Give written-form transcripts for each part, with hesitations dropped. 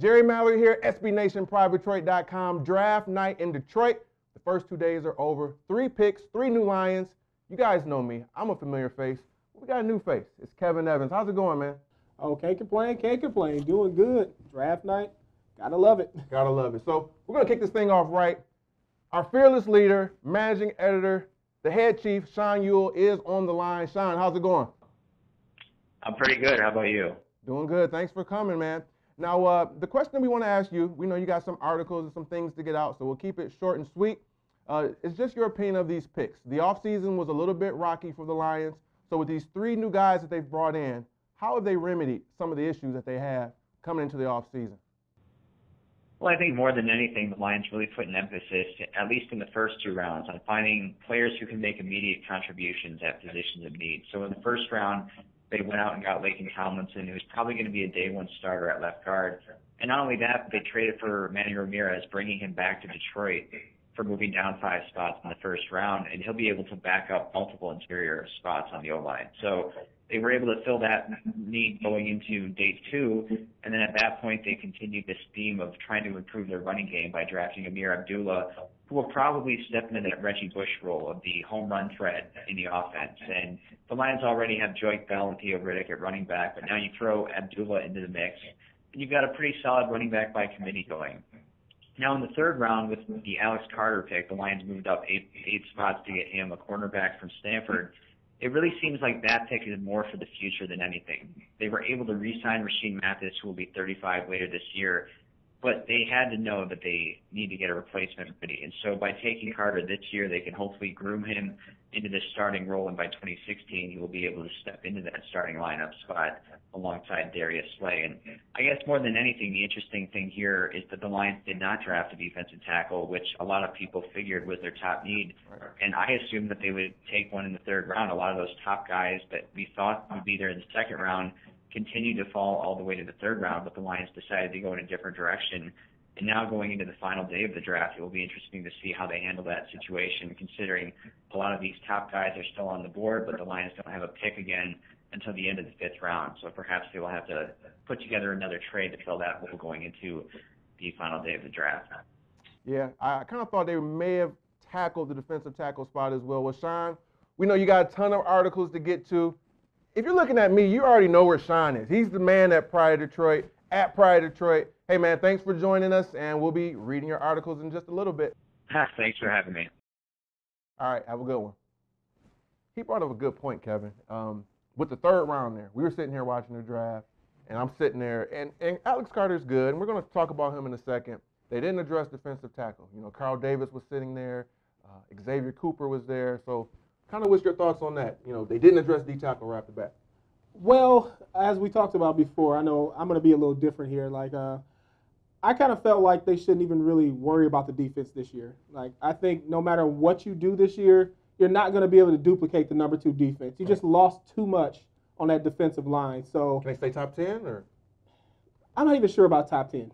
Jerry Mallory here, SBNationPrideDetroit.com. Draft night in Detroit. The first 2 days are over. 3 picks, 3 new Lions. You guys know me. I'm a familiar face. We got a new face. It's Kevin Evans. How's it going, man? Oh, can't complain, can't complain. Doing good. Draft night. Gotta love it. Gotta love it. So we're going to kick this thing off right. Our fearless leader, managing editor, the head chief, Sean Yuille, is on the line. Sean, how's it going? I'm pretty good. How about you? Doing good. Thanks for coming, man. Now, the question we want to ask you, we know you got some articles and some things to get out, so we'll keep it short and sweet. It's just your opinion of these picks. The offseason was a little bit rocky for the Lions. So with these 3 new guys that they've brought in, how have they remedied some of the issues that they have coming into the offseason? Well, I think more than anything, the Lions really put an emphasis, at least in the first 2 rounds, on finding players who can make immediate contributions at positions of need. So in the first round, they went out and got Laken Tomlinson, who's probably going to be a day 1 starter at left guard. And not only that, but they traded for Manny Ramirez, bringing him back to Detroit for moving down 5 spots in the first round, and he'll be able to back up multiple interior spots on the O-line. So they were able to fill that need going into day 2, and then at that point they continued this theme of trying to improve their running game by drafting Amir Abdullah, who will probably step into that Reggie Bush role of the home run threat in the offense. And the Lions already have Joyke Bell and Theo Riddick at running back, but now you throw Abdullah into the mix, and you've got a pretty solid running back by committee going. Now in the 3rd round with the Alex Carter pick, the Lions moved up 8 spots to get him, a cornerback from Stanford. It really seems like that pick is more for the future than anything. They were able to re-sign Rasheed Mathis, who will be 35 later this year, but they had to know that they need to get a replacement ready. And so by taking Carter this year, they can hopefully groom him into this starting role, and by 2016, he will be able to step into that starting lineup spot alongside Darius Slay. And I guess more than anything, the interesting thing here is that the Lions did not draft a defensive tackle, which a lot of people figured was their top need. And I assumed that they would take one in the 3rd round. A lot of those top guys that we thought would be there in the 2nd round continue to fall all the way to the 3rd round, but the Lions decided to go in a different direction. And now going into the final day of the draft, it will be interesting to see how they handle that situation, considering a lot of these top guys are still on the board, but the Lions don't have a pick again until the end of the 5th round. So perhaps they will have to put together another trade to fill that hole going into the final day of the draft. Yeah, I kind of thought they may have tackled the defensive tackle spot as well. Well, Sean, we know you got a ton of articles to get to. If you're looking at me, you already know where Sean is. He's the man at Pride Detroit, at Pride Detroit. Hey, man, thanks for joining us, and we'll be reading your articles in just a little bit. Thanks for having me. All right, have a good one. He brought up a good point, Kevin. With the 3rd round there, we were sitting here watching the draft, and I'm sitting there, and Alex Carter's good, and we're going to talk about him in a second. They didn't address defensive tackle. You know, Carl Davis was sitting there. Xavier Cooper was there. So kind of what's your thoughts on that? You know, they didn't address D tackle right off the bat. Well, as we talked about before, I know I'm going to be a little different here. Like, I kind of felt like they shouldn't even really worry about the defense this year. Like, I think no matter what you do this year, you're not going to be able to duplicate the number 2 defense. You just lost too much on that defensive line. So can they stay top 10 or? I'm not even sure about top 10.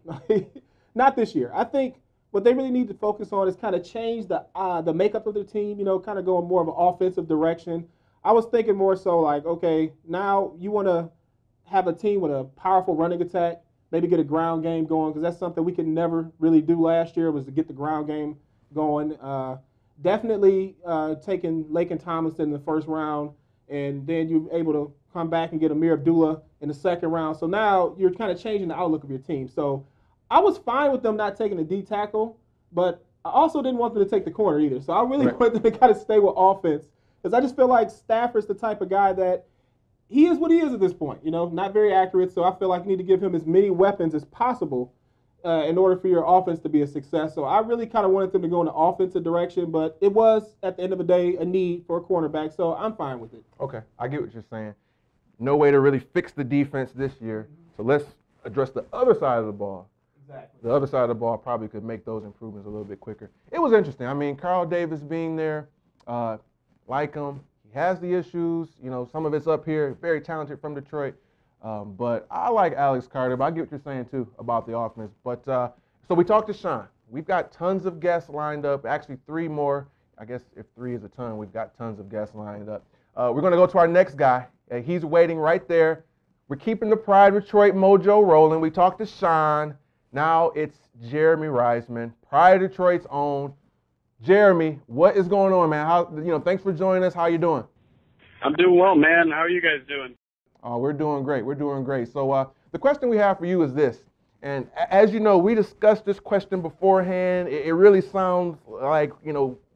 Not this year. I think what they really need to focus on is kind of change the makeup of their team, you know, kind of going more of an offensive direction. I was thinking more so like, okay, now you want to have a team with a powerful running attack, maybe get a ground game going, because that's something we could never really do last year was to get the ground game going. Definitely taking Laken Tomlinson in the 1st round, and then you're able to come back and get Amir Abdullah in the 2nd round. So now you're kind of changing the outlook of your team. So I was fine with them not taking a D tackle, but I also didn't want them to take the corner either. So I really wanted them to kind of stay with offense, because I just feel like Stafford's the type of guy that he is what he is at this point, you know, not very accurate. So I feel like you need to give him as many weapons as possible in order for your offense to be a success. So I really kind of wanted them to go in the offensive direction, but it was, at the end of the day, a need for a cornerback. So I'm fine with it. Okay, I get what you're saying. No way to really fix the defense this year. So let's address the other side of the ball. Exactly. The other side of the ball probably could make those improvements a little bit quicker. It was interesting. I mean, Carl Davis being there, like him, he has the issues. You know, some of it's up here. Very talented from Detroit. But I like Alex Carter, but I get what you're saying, too, about the offense. But so we talked to Sean. We've got tons of guests lined up, actually 3 more. I guess if 3 is a ton, we've got tons of guests lined up. We're going to go to our next guy. He's waiting right there. We're keeping the Pride Detroit mojo rolling. We talked to Sean. Now it's Jeremy Reisman, Pride of Detroit's own. Jeremy, what is going on, man? Thanks for joining us. How you doing? I'm doing well, man. How are you guys doing? Oh, we're doing great. We're doing great. So the question we have for you is this. And as you know, we discussed this question beforehand. It really sounds like,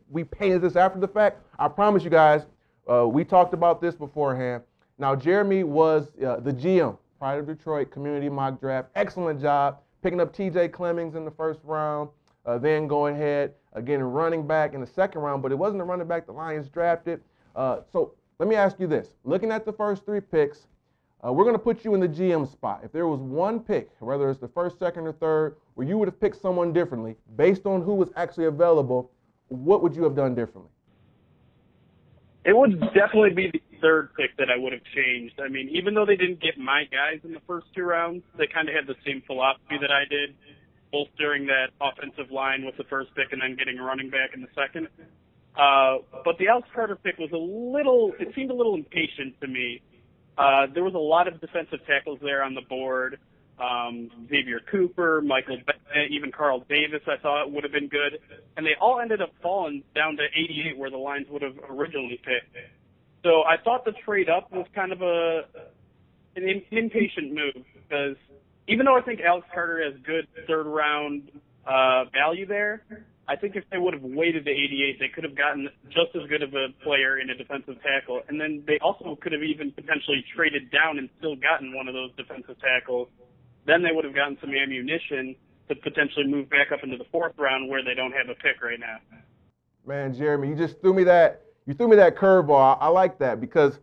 we painted this after the fact. I promise you guys, we talked about this beforehand. Now, Jeremy was the GM, Pride of Detroit Community Mock Draft. Excellent job picking up T.J. Clemmings in the first round, then going ahead, getting a running back in the second round. But it wasn't a running back the Lions drafted. So let me ask you this. Looking at the first 3 picks, we're going to put you in the GM spot. If there was one pick, whether it's the first, second, or third, where you would have picked someone differently based on who was actually available, what would you have done differently? It would definitely be the third pick that I would have changed. I mean, even though they didn't get my guys in the first 2 rounds, they kind of had the same philosophy that I did, bolstering that offensive line with the first pick and then getting a running back in the second. But the Alex Carter pick was it seemed a little impatient to me. There was a lot of defensive tackles there on the board. Xavier Cooper, Michael Bennett, even Carl Davis I thought would have been good. And they all ended up falling down to 88 where the Lions would have originally picked. So I thought the trade up was kind of an impatient move because even though I think Alex Carter has good third round value there, I think if they would have waited to 88, they could have gotten just as good of a player in a defensive tackle. And then they also could have even potentially traded down and still gotten one of those defensive tackles. Then they would have gotten some ammunition to potentially move back up into the 4th round where they don't have a pick right now. Man, Jeremy, you just threw me that curveball. I like that because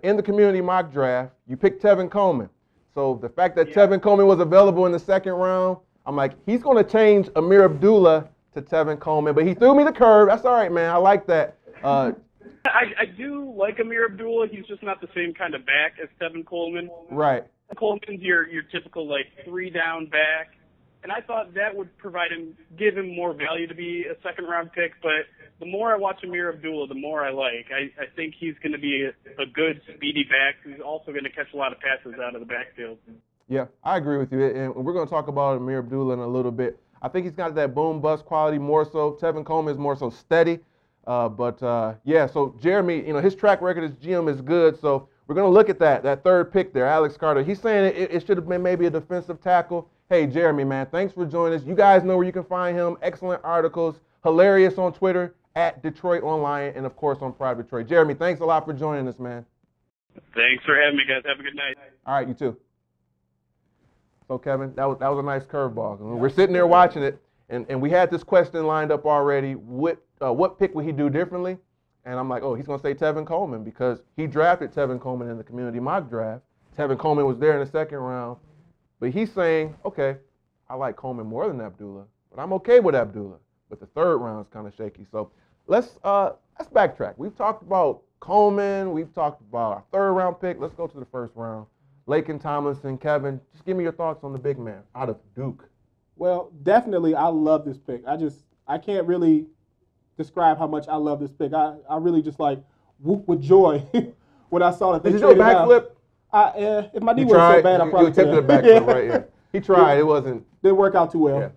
in the community mock draft, you picked Tevin Coleman. So the fact that Tevin Coleman was available in the 2nd round, I'm like, he's going to change Amir Abdullah to Tevin Coleman, but he threw me the curve. That's all right, man. I like that. I do like Amir Abdullah. He's just not the same kind of back as Tevin Coleman. Right. Coleman's your typical 3-down back, and I thought that would give him more value to be a 2nd round pick. But the more I watch Amir Abdullah, the more I like. I think he's going to be a good speedy back who's also going to catch a lot of passes out of the backfield. Yeah, I agree with you, and we're going to talk about Amir Abdullah in a little bit. I think he's got that boom-bust quality more so. Tevin Coleman is more so steady. So Jeremy, his track record as GM is good. So we're going to look at that 3rd pick there, Alex Carter. He's saying it should have been maybe a defensive tackle. Hey, Jeremy, man, thanks for joining us. You guys know where you can find him. Excellent articles. Hilarious on Twitter, @Detroit Online, and, of course, on Pride of Detroit. Jeremy, thanks a lot for joining us, man. Thanks for having me, guys. Have a good night. All right, you too. So, Kevin, that was a nice curveball. We're sitting there watching it, and we had this question lined up already. What pick would he do differently? And I'm like, oh, he's going to say Tevin Coleman because he drafted Tevin Coleman in the community mock draft. Tevin Coleman was there in the 2nd round. But he's saying, okay, I like Coleman more than Abdullah, but I'm okay with Abdullah. But the 3rd round is kind of shaky. So let's backtrack. We've talked about Coleman. We've talked about our 3rd round pick. Let's go to the 1st round. Laken Tomlinson, Kevin, just give me your thoughts on the big man out of Duke. Well, definitely, I love this pick. I can't really describe how much I love this pick. I really just whoop with joy when I saw that they traded down. Did you do a backflip? If my knee wasn't so bad, I probably you attempted a backflip, right? Yeah. He tried. It didn't work out too well.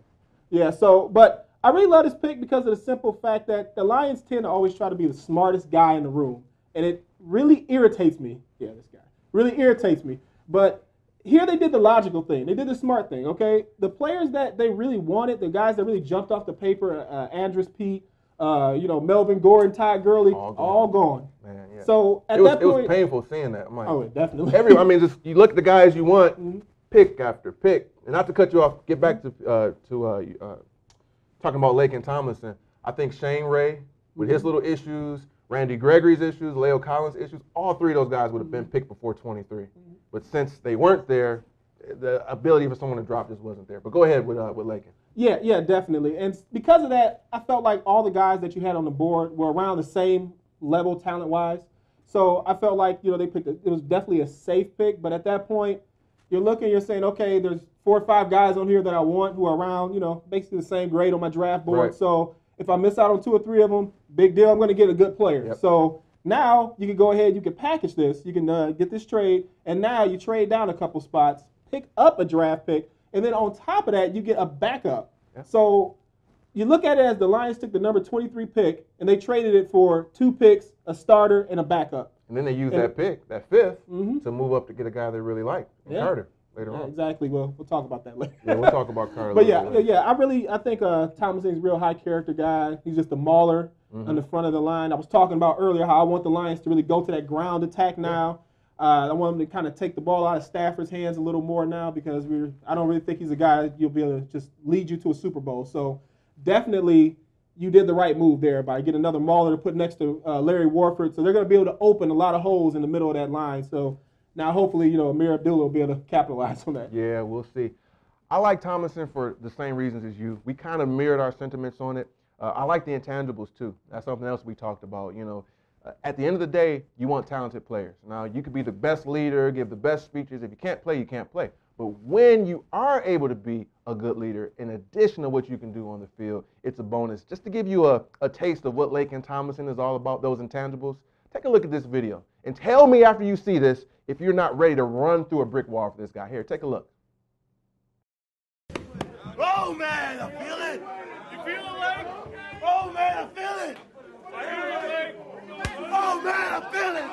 Yeah. But I really love this pick because of the simple fact that the Lions tend to always try to be the smartest guy in the room, and it really irritates me. Yeah, this guy really irritates me. But here they did the logical thing. They did the smart thing, okay? The players that they really wanted, the guys that really jumped off the paper, Andrus Peat, Melvin Gordon, Ty Gurley, all gone. Man, yeah. So at that point, it was painful seeing that. I'm like, oh, definitely. Just you look at the guys you want, pick after pick. And not to cut you off, get back to talking about Laken Tomlinson. I think Shane Ray, with his little issues, Randy Gregory's issues, Leo Collins' issues, all 3 of those guys would have been picked before 23. But since they weren't there, the ability for someone to drop just wasn't there. But go ahead with Laken. Yeah, definitely. And because of that, I felt like all the guys that you had on the board were around the same level talent-wise. So I felt like, they picked it was definitely a safe pick. But at that point, you're saying, okay, there's 4 or 5 guys on here that I want who are around, basically the same grade on my draft board. Right. So if I miss out on 2 or 3 of them, big deal, I'm going to get a good player. Yep. So now you can go ahead, you can package this, you can get this trade, and now you trade down a couple spots, pick up a draft pick, And then on top of that, you get a backup. Yeah. So you look at it as the Lions took the number 23 pick, and they traded it for 2 picks, a starter, and a backup. And then they use that pick, that 5th, to move up to get a guy they really like, Carter, later on. Exactly. Well, we'll talk about that later. Yeah, we'll talk about Carter But later. I think Tomlinson's a real high character guy. He's just a mauler on the front of the line. I was talking about earlier how I want the Lions to really go to that ground attack now. I want him to kind of take the ball out of Stafford's hands a little more now because I don't really think he's a guy you'll be able to just lead you to a Super Bowl. So definitely you did the right move there by getting another mauler to put next to Larry Warford. So they're going to be able to open a lot of holes in the middle of that line. So now hopefully, Amir Abdullah will be able to capitalize on that. Yeah, we'll see. I like Tomlinson for the same reasons as you. We kind of mirrored our sentiments on it. I like the intangibles too. That's something else we talked about. At the end of the day, you want talented players. Now, you could be the best leader, give the best speeches. If you can't play, you can't play. But when you are able to be a good leader, in addition to what you can do on the field, it's a bonus. Just to give you a taste of what Laken Tomlinson is all about, those intangibles, take a look at this video. And tell me after you see this if you're not ready to run through a brick wall for this guy. Here, take a look. Oh, man, I feel it. You feel it, Lake? Oh, man, I feel it. I hear it, Lake. Oh, man, I feel it.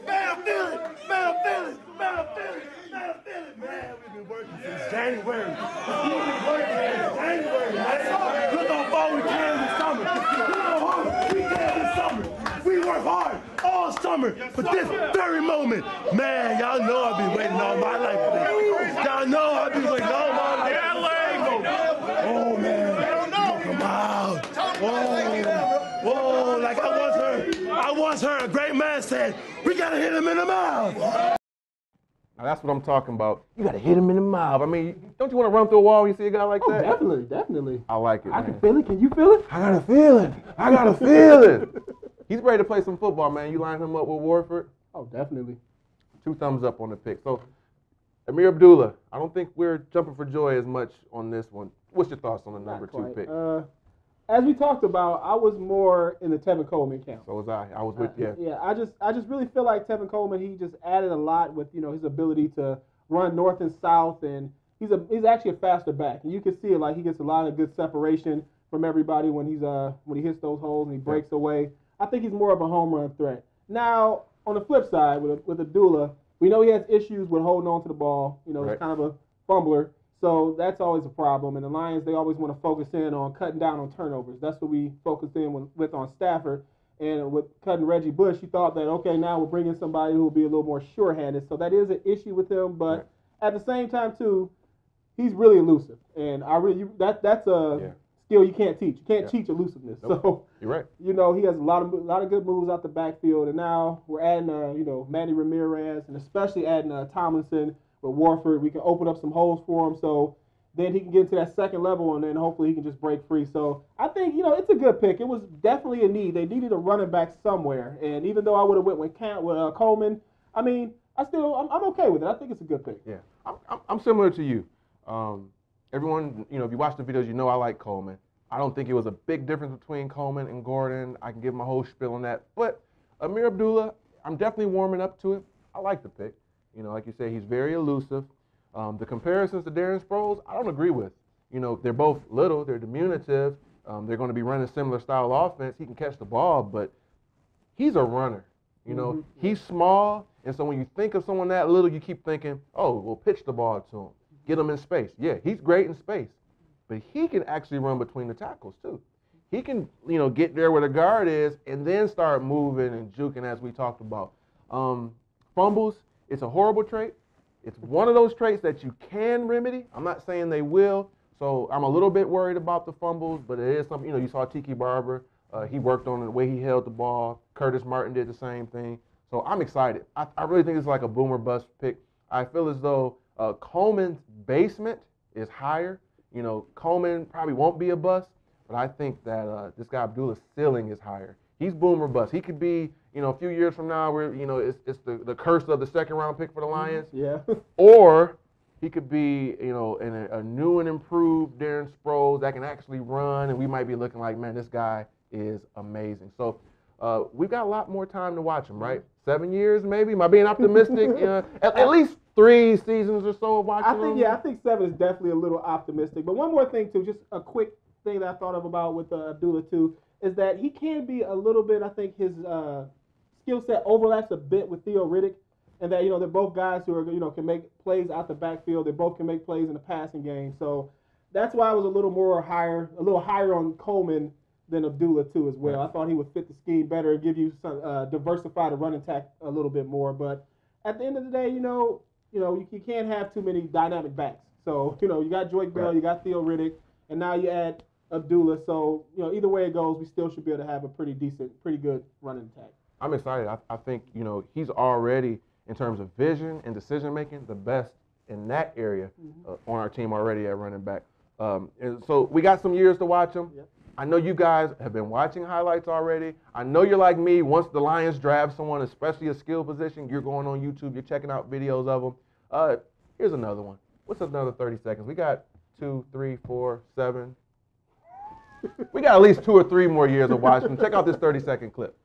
Man, I feel it. Man, I feel it. Man, I feel it. Man, I feel it. Man, we've been working since January. We've been working since January, man. Look how far we came this summer. Look how hard we came this summer. We work hard all summer for this very moment. Man, y'all know I've been waiting all my life for this. Y'all know I've been waiting all my life. Oh, man. Come out. Whoa, like I once heard a great man say, we got to hit him in the mouth. Now, that's what I'm talking about. You got to hit him in the mouth. I mean, don't you want to run through a wall when you see a guy like that? Definitely. I like it, I man. can feel it. Can you feel it? I got a feeling. I got a feeling. He's ready to play some football, man. You line him up with Warford. Oh, definitely. 2 thumbs up on the pick. So, Amir Abdullah, I don't think we're jumping for joy as much on this one. What's your thoughts on the number 2 pick? As we talked about, I was more in the Tevin Coleman camp. So was I. I was with you. Yeah, I just really feel like Tevin Coleman, he just added a lot with, his ability to run north and south, and he's actually a faster back. And you can see it, like he gets a lot of good separation from everybody when he hits those holes and he breaks away. I think he's more of a home run threat. Now, on the flip side, with Abdullah, we know he has issues with holding on to the ball. He's kind of a fumbler. So that's always a problem. And the Lions, they always want to focus in on cutting down on turnovers. That's what we focused in with on Stafford. And with cutting Reggie Bush, you thought that, okay, now we're bringing somebody who will be a little more sure-handed. So that is an issue with him. But at the same time, too, he's really elusive. And that's a skill you can't teach. You can't teach elusiveness. Nope. So You're right. he has a lot of good moves out the backfield. And now we're adding, Manny Ramirez, and especially adding Tomlinson with Warford. We can open up some holes for him, so then he can get to that second level, and then hopefully he can just break free. So I think, it's a good pick. It was definitely a need. They needed a running back somewhere, and even though I would have went with Coleman, I mean, I'm okay with it. I think it's a good pick. Yeah, I'm similar to you. Everyone, if you watch the videos, I like Coleman. I don't think it was a big difference between Coleman and Gordon. I can give my whole spiel on that. But Amir Abdullah, I'm definitely warming up to it. I like the pick. Like you say, he's very elusive. The comparisons to Darren Sproles, I don't agree with. They're both little, they're diminutive. They're going to be running similar style offense. He can catch the ball, but he's a runner. He's small, and so when you think of someone that little, you keep thinking, oh, well, pitch the ball to him. Get him in space. Yeah, he's great in space, but he can actually run between the tackles, too. He can, get there where the guard is and then start moving and juking, as we talked about. Fumbles, it's a horrible trait. It's one of those traits that you can remedy. I'm not saying they will. So I'm a little bit worried about the fumbles, but it is something, you saw Tiki Barber. He worked on the way he held the ball. Curtis Martin did the same thing. So I'm excited. I really think it's like a boomer bust pick. I feel as though Coleman's basement is higher. Coleman probably won't be a bust, but I think that this guy Abdullah's ceiling is higher. He's boomer bust. He could be, a few years from now where, it's the curse of the second round pick for the Lions. Yeah. Or he could be, a new and improved Darren Sproles that can actually run, and we might be looking like, man, this guy is amazing. So we've got a lot more time to watch him, right? 7 years, maybe? Am I being optimistic? At least 3 seasons or so of watching him? I think 7 is definitely a little optimistic. But one more thing, too, just a quick thing that I thought of about with Abdullah, too, is that he can be a little bit, I think his skill set overlaps a bit with Theo Riddick, and that, they're both guys who are, can make plays out the backfield. They both can make plays in the passing game. So that's why I was a little higher on Coleman than Abdullah, too, as well. Right. I thought he would fit the scheme better and give you some diversify the running attack a little bit more. But at the end of the day, you can't have too many dynamic backs. So, you got Joyke Bell, you got Theo Riddick, and now you add Abdullah. So, either way it goes, we still should be able to have a pretty good running attack. I'm excited. I think, he's already, in terms of vision and decision-making, the best in that area on our team already at running back. And so we got some years to watch him. Yep. I know you guys have been watching highlights already. I know you're like me. Once the Lions draft someone, especially a skill position, you're going on YouTube, you're checking out videos of them. Here's another one. What's another 30 seconds? We got 2, 3, 4, 7. We got at least 2 or 3 more years of watching. Check out this 30-second clip.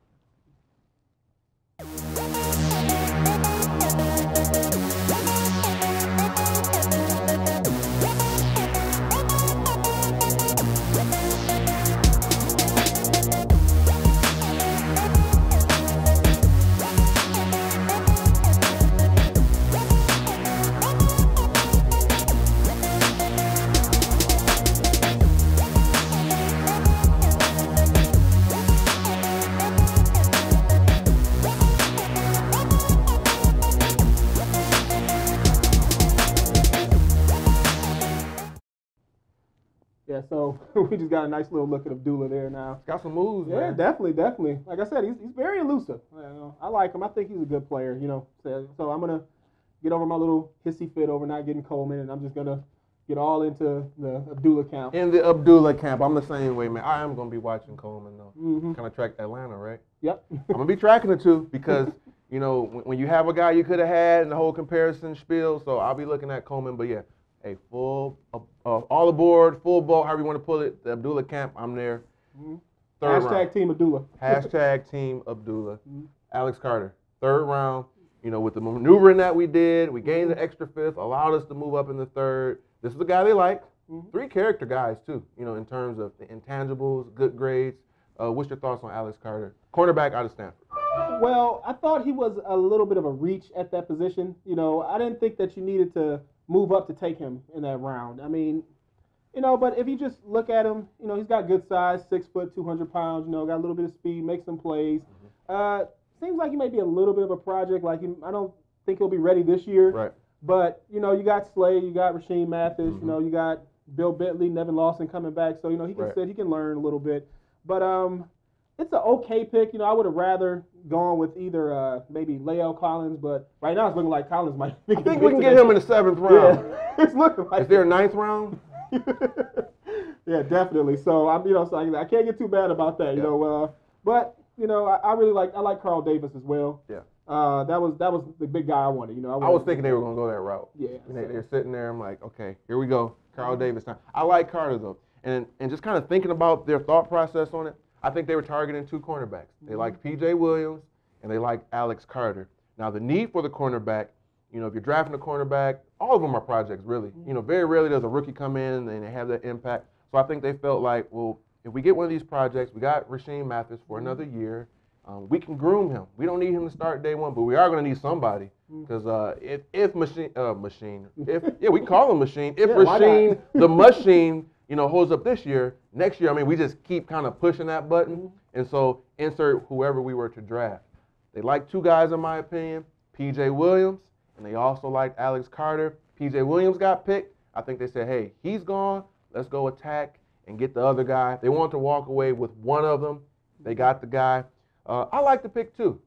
Yeah, so we just got a nice little look at Abdullah there now. Got some moves, Yeah, man. definitely. Like I said, he's very elusive. I like him. I think he's a good player, So I'm going to get over my little hissy fit over not getting Coleman, and I'm just going to get all into the Abdullah camp. In the Abdullah camp, I'm the same way, man. I am going to be watching Coleman, though. Kind of track Atlanta, right? Yep. I'm going to be tracking the two because, when you have a guy you could have had and the whole comparison spiel, so I'll be looking at Coleman. But, yeah, a full, all aboard, full boat, however you want to pull it, the Abdullah camp, I'm there. Third round. Team Abdullah. Hashtag Team Abdullah. Alex Carter, 3rd round. With the maneuvering that we did, we gained an extra 5th, allowed us to move up in the 3rd. This is a guy they liked. 3 character guys, too, in terms of the intangibles, good grades. What's your thoughts on Alex Carter? Cornerback out of Stanford. Well, I thought he was a little bit of a reach at that position. I didn't think that you needed to move up to take him in that round. I mean, but if you just look at him, he's got good size, 6 foot, 200 pounds, got a little bit of speed, makes some plays. Seems like he may be a little bit of a project. I don't think he'll be ready this year. Right. But, you got Slay, you got Rasheem Mathis, you got Bill Bentley, Nevin Lawson coming back. So, he can sit, he can learn a little bit. But it's an okay pick. I would have rather gone with either maybe Lael Collins, but right now it's looking like Collins might be. I think we can get him in the 7th round. Yeah, it's looking like. Is there a 9th round? Yeah, definitely. So I'm, so I can't get too bad about that, but I really like Carl Davis as well. Yeah. That was the big guy I wanted. I was thinking they were gonna go that route. Yeah. They're sitting there. I'm like, okay, here we go, Carl Davis time. I like Carter though, and just kind of thinking about their thought process on it. I think they were targeting 2 cornerbacks. They like P.J. Williams and they like Alex Carter. Now the need for the cornerback, if you're drafting a cornerback, all of them are projects really. Very rarely does a rookie come in and they have that impact. So I think they felt like, well, if we get one of these projects, we got Rasheem Mathis for another year. We can groom him. We don't need him to start day 1, but we are going to need somebody because if Machine, we call him Machine. If Rasheem, the Machine, holds up this year, next year, we just keep kind of pushing that button. And so insert whoever we were to draft. They like 2 guys, in my opinion, P.J. Williams, and they also like Alex Carter. P.J. Williams got picked. I think they said, hey, he's gone. Let's go attack and get the other guy. They want to walk away with one of them. They got the guy. I like the pick, too.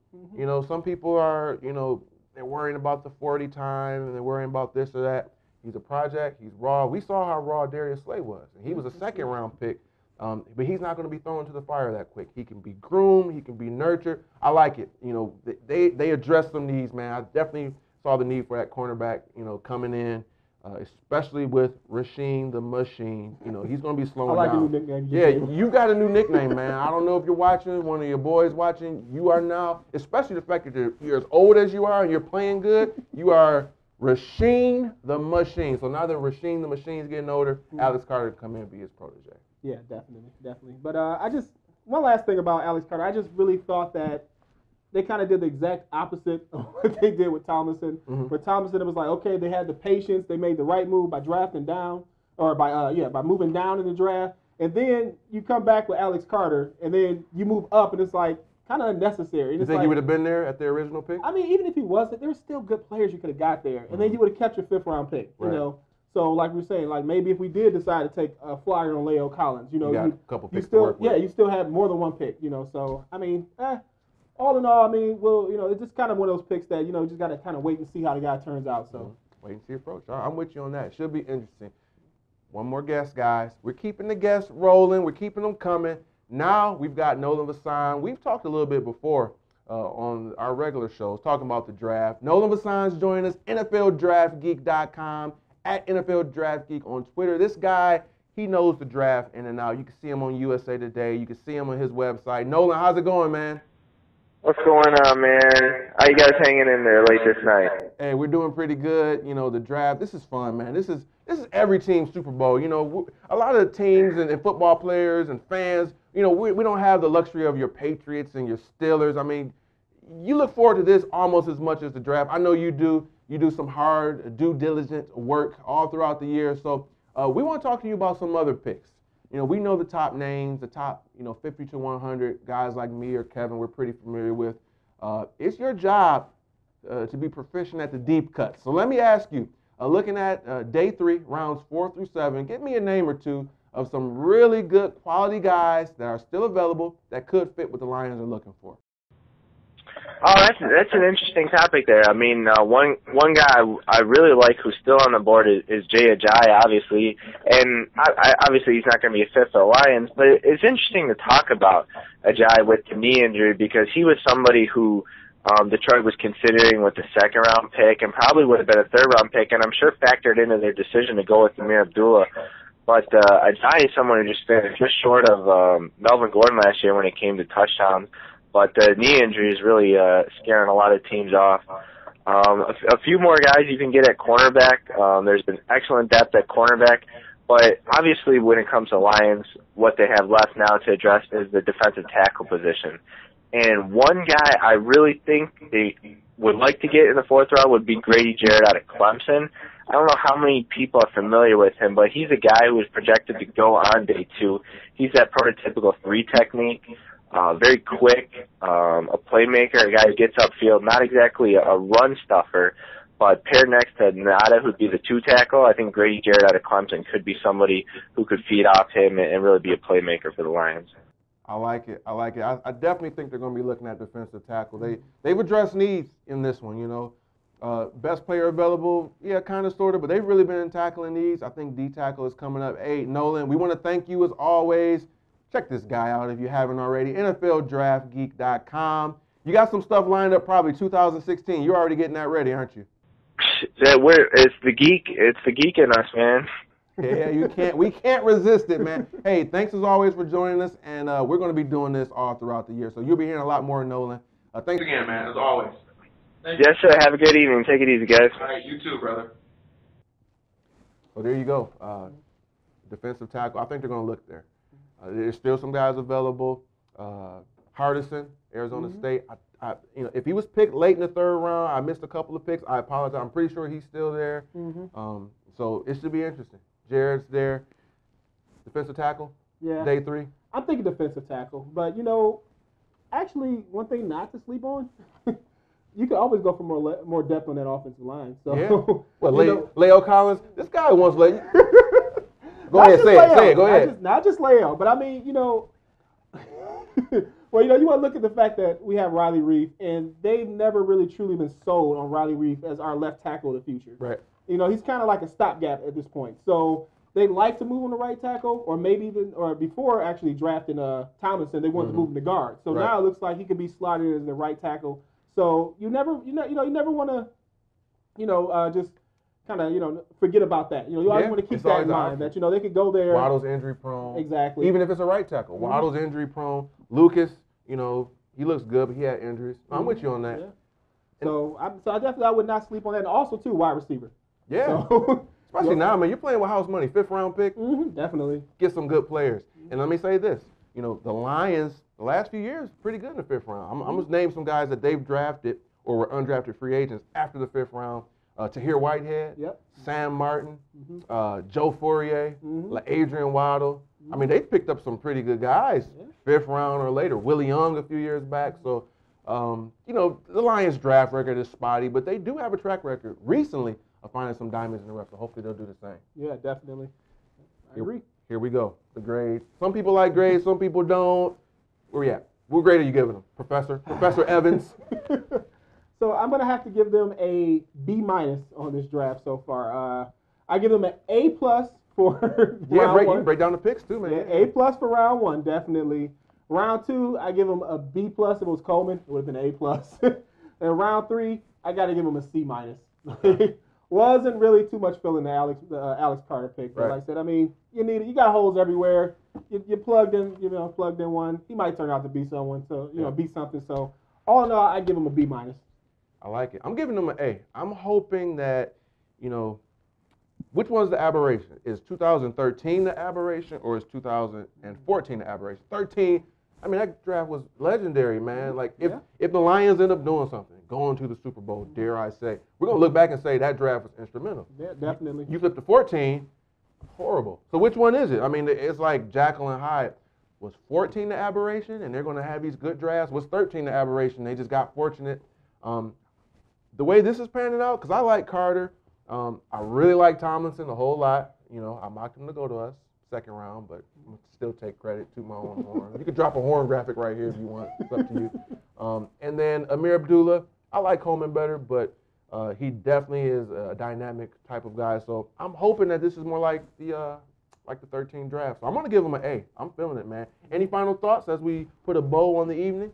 Some people are, they're worrying about the 40 time and they're worrying about this or that. He's a project. He's raw. We saw how raw Darius Slay was. And he was a 2nd-round pick, but he's not going to be thrown into the fire that quick. He can be groomed. He can be nurtured. I like it. They addressed some needs, man. I definitely saw the need for that cornerback, coming in. especially with Rasheem the Machine. You know, he's going to be slowing I like down. a new nickname. Yeah, you got a new nickname, man. I don't know if you're watching, one of your boys watching. You are now, especially the fact that you're as old as you are and you're playing good, you are Rasheem the Machine. So now that Rasheem the Machine's getting older, Alex Carter can come in and be his protege. Yeah, definitely. But one last thing about Alex Carter, I just really thought that they kind of did the exact opposite of what they did with Tomlinson. For Tomlinson, it was like, okay, they had the patience, they made the right move by drafting down, or by moving down in the draft, and then you come back with Alex Carter, and then you move up, and it's like kind of unnecessary. And You think he would have been there at the original pick? I mean, even if he wasn't, there were still good players you could have got there, and then you would have kept your 5th round pick. Right. You know. So, like we were saying, like maybe if we did decide to take a flyer on Leo Collins, you know, you got a couple picks still, to work with. yeah, you still have more than one pick, you know. So, I mean, all in all, I mean, well, you know, it's just kind of one of those picks that, you know, just got to kind of wait and see how the guy turns out. So, wait and see approach. I'm with you on that. Should be interesting. One more guest, guys. We're keeping the guests rolling. We're keeping them coming. Now we've got Nolan Vasan. We've talked a little bit before on our regular shows talking about the draft. Nolan Vasan's joining us, NFLDraftGeek.com, at NFL Draft Geek on Twitter. This guy, he knows the draft in and out. You can see him on USA Today. You can see him on his website. Nolan, how's it going, man? What's going on, man? How you guys hanging in there late this night? Hey, we're doing pretty good. You know, the draft, this is fun, man. This is every team's Super Bowl. You know, a lot of teams and football players and fans, you know, we don't have the luxury of your Patriots and your Steelers. I mean, you look forward to this almost as much as the draft. I know you do. You do some hard due diligence work all throughout the year. So we want to talk to you about some other picks. You know, we know the top names, the top, 50 to 100 guys like me or Kevin we're pretty familiar with. It's your job to be proficient at the deep cuts. So let me ask you, looking at day 3, rounds 4 through 7, give me a name or two of some really good quality guys that are still available that could fit what the Lions are looking for. Oh, that's an interesting topic there. I mean, one guy I really like who's still on the board is Jay Ajayi, obviously, and obviously he's not going to be a fit for the Lions, but it's interesting to talk about Ajayi with the knee injury because he was somebody who Detroit was considering with the 2nd round pick and probably would have been a 3rd round pick, and I'm sure factored into their decision to go with Amir Abdullah. But Ajayi is someone who just finished just short of Melvin Gordon last year when it came to touchdowns. But the knee injury is really scaring a lot of teams off. A few more guys you can get at cornerback. There's been excellent depth at cornerback. But obviously when it comes to Lions, what they have left now to address is the defensive tackle position. And one guy I really think they would like to get in the 4th round would be Grady Jarrett out of Clemson. I don't know how many people are familiar with him, but he's a guy who is projected to go on day 2. He's that prototypical 3 technique. Very quick, a playmaker, a guy who gets upfield, not exactly a run stuffer, but paired next to Nada, who'd be the 2 tackle, I think Grady Jarrett out of Clemson could be somebody who could feed off him and really be a playmaker for the Lions. I like it. I definitely think they're going to be looking at defensive tackle. They've addressed needs in this one, Best player available, yeah, kind of, sort of, but they've really been tackling needs. I think D-tackle is coming up. Hey, Nolan, we want to thank you as always. Check this guy out if you haven't already, NFLDraftGeek.com. You got some stuff lined up probably 2016. You're already getting that ready, aren't you? It's the geek in us, man. Yeah, we can't resist it, man. Hey, thanks as always for joining us, and we're going to be doing this all throughout the year, so you'll be hearing a lot more, Nolan. Thanks again, man, as always. Yes, sir. Have a good evening. Take it easy, guys. All right, you too, brother. So there you go. Defensive tackle. I think they're going to look there. There's still some guys available. Hardison, Arizona State. If he was picked late in the 3rd round, I missed a couple of picks. I apologize. I'm pretty sure he's still there. So it should be interesting. Jared's there. Defensive tackle. Yeah. Day 3. I'm thinking defensive tackle, but actually, one thing not to sleep on. You can always go for more depth on that offensive line. So, yeah. Well, Leo Collins, this guy wants to Go ahead, say it. Go ahead. Not just Leo, but I mean, well, you want to look at the fact that we have Riley Reef, and they've never really truly been sold on Riley Reef as our left tackle of the future. Right. He's kind of like a stopgap at this point. So they like to move on the right tackle, or maybe even, or before actually drafting Tomlinson, they wanted to move him to guard. So now it looks like he could be slotted as the right tackle. So you never want to, just kind of, forget about that. You always want to keep that in mind that, they could go there. Waddle's injury prone. Exactly. Even if it's a right tackle. Waddle's injury prone. Lucas, he looks good, but he had injuries. I'm with you on that. Yeah. So I definitely would not sleep on that. And also, too, wide receiver. Yeah. So, especially now, man, you're playing with house money, 5th round pick. Definitely. Get some good players. And let me say this, the Lions, the last few years, pretty good in the 5th round. I'm going to name some guys that they've drafted or were undrafted free agents after the 5th round. Tahir Whitehead, Sam Martin, Joe Fourier, Adrian Waddle. I mean, they picked up some pretty good guys, 5th round or later. Willie Young a few years back. So, the Lions draft record is spotty, but they do have a track record recently of finding some diamonds in the rough. So hopefully they'll do the same. Yeah, definitely. I agree. Here we go. The grades. Some people like grades, some people don't. Where we at? What grade are you giving them, Professor? Professor Evans? So I'm going to have to give them a B- on this draft so far. I give them an A+ for round 1. You can break down the picks too, man. Yeah, A+ for round 1, definitely. Round 2, I give them a B+. If it was Coleman, it would have been A+. And round 3, I got to give them a C-. Wasn't really too much filling the Alex Carter pick. But like I said, I mean, you got holes everywhere. You plugged in, plugged in one. He might turn out to be someone, so be something. So all in all, I give him a B-. I like it. I'm giving him an A. I'm hoping that, which one's the aberration? Is 2013 the aberration or is 2014 the aberration? 13, I mean, that draft was legendary, man. Like, if the Lions end up doing something, going to the Super Bowl, dare I say, we're going to look back and say that draft was instrumental. Yeah, definitely. You flip to 14, horrible. So which one is it? I mean, it's like Jekyll and Hyde. Was 14 the aberration, and they're going to have these good drafts? Was 13 the aberration? They just got fortunate. The way this is panning out, because I like Carter. I really like Tomlinson a whole lot. I mocked him to go to us, 2nd round, but I'm going to still take credit to my own horn. You could drop a horn graphic right here if you want. It's up to you. And then Amir Abdullah, I like Coleman better, but he definitely is a dynamic type of guy. So I'm hoping that this is more like the 13 draft. So I'm going to give him an A. I'm feeling it, man. Any final thoughts as we put a bow on the evening?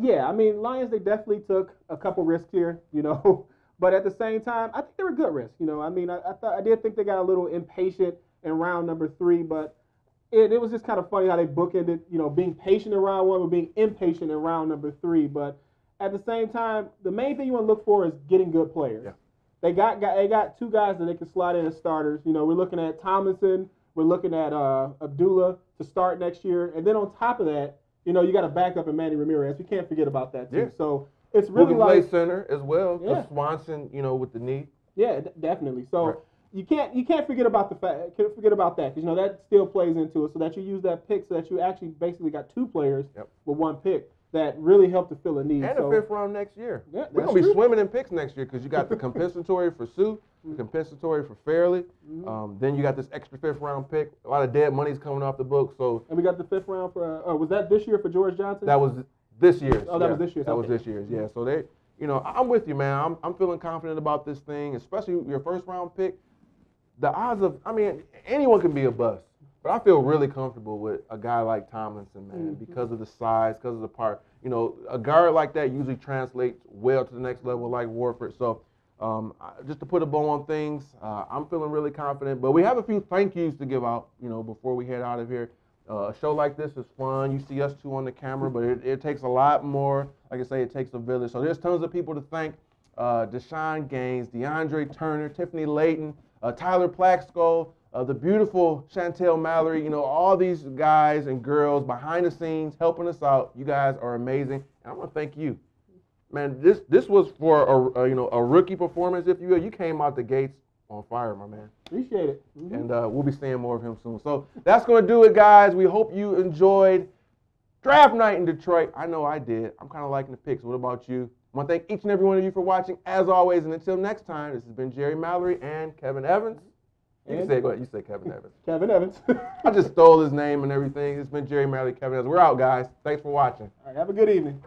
Yeah, I mean, Lions, they definitely took a couple risks here, but at the same time, I think they were good risks. I mean, I did think they got a little impatient in round number 3, but it was just kind of funny how they bookended, being patient in round 1 but being impatient in round number 3. But at the same time, the main thing you want to look for is getting good players. Yeah. They got 2 guys that they can slide in as starters. We're looking at Tomlinson, we're looking at Abdullah to start next year, and then on top of that, you got a backup in Manny Ramirez. We can't forget about that too. Yeah. So it's really play center as well. Yeah. Swanson, with the knee. Yeah, definitely. So you can't forget about that because that still plays into it. So that you use that pick so that you actually basically got 2 players with 1 pick that really helped to fill a need. And a 5th round next year. Yeah, we're gonna be swimming in picks next year because you got the compensatory for Sue, the compensatory for Fairley. Then you got this extra 5th round pick. A lot of dead money's coming off the book. So and we got the 5th round for. Was that this year for George Johnson? That was this year's. Oh, that was this year's. That was this year's. Yeah. So they, I'm with you, man. I'm feeling confident about this thing, especially your 1st round pick. The odds of, I mean, anyone can be a bust. But I feel really comfortable with a guy like Tomlinson, man, because of the size, because of the part. A guard like that usually translates well to the next level like Warford. So just to put a bow on things, I'm feeling really confident. But we have a few thank yous to give out, before we head out of here. A show like this is fun. You see us 2 on the camera, but it takes a lot more. Like I say, it takes a village. So there's tons of people to thank. Deshaun Gaines, DeAndre Turner, Tiffany Layton, Tyler Plaxco, the beautiful Chantel Mallory, all these guys and girls behind the scenes helping us out. You guys are amazing, and I want to thank you, man. This was for a rookie performance, if you will. You came out the gates on fire, my man. Appreciate it. And we'll be seeing more of him soon. So that's going to do it, guys. We hope you enjoyed draft night in Detroit. I know I did. I'm kind of liking the picks. What about you? I want to thank each and every one of you for watching, as always. And until next time, this has been Jerry Mallory and Kevin Evans. You can say it. Go ahead. You say Kevin Evans. Kevin Evans. I just stole his name and everything. It's been Jerry Mallory, Kevin Evans. We're out, guys. Thanks for watching. All right. Have a good evening.